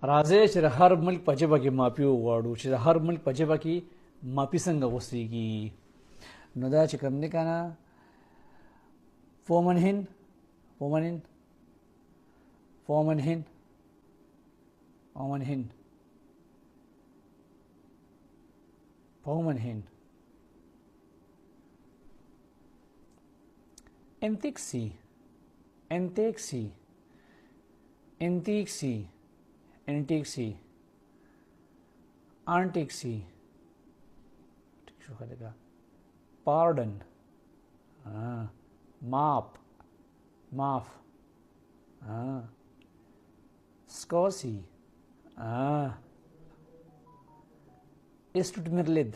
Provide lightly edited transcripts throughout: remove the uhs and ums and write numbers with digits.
راځئ چې د هر ملک په ژبه کې مافي وغواړو چې د هر ملک په ژبه کې مافي څنګه غوستېږي. نو دا چې کوم دی که نه فومنهن فومنهن فومنهن فومنهن فومنهن انتكسي انتكسي انتكسي انتكسي انتكسي شو خليها pardon map maaf scosi استدمرلد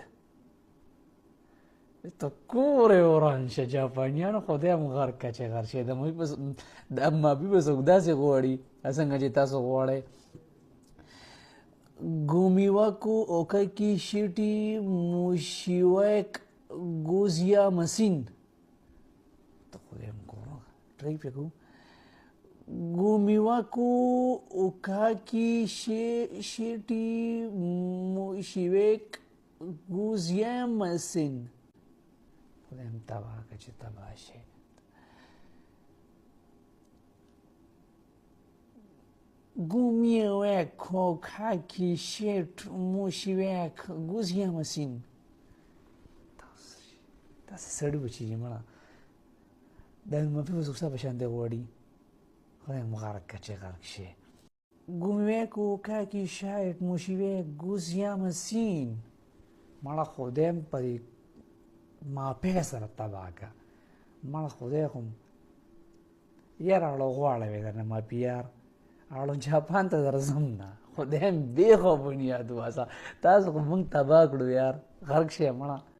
ته کورې ورانشه جاپانیانو خدای هم غرق که چې غر شي د مافي به څوک داسې غواړي څنګه چې تاسو غواړئ. گومیواکو اوکاکی شیٹی موشیویک گوزیا مسین تو خودم کورو ٹرائی پہ کو گومیواکو اوکاکی شیٹی موشیویک گوزیا مسین خودم تباہ کچھ تباہ شے گومیویک اوکاکی شیٹ موشیویک گوزیا مسین تاسې سړي به چې مړه دا مافي به څوک ستا په شان دی غواړي خدای م غرق که چې غرق شي. گومیویک اوکاکی شیټ موشیویک گوزیا مسین مړه خدای م په دې مافی سره تباه که مړه خدای خو یار اړه غواړوې درنه مافي یار اړو جاپان ته درځم نه خدای م بې خو بنیاد واسه تاسو خو موږ تباه کړو یار غرق شئ مړه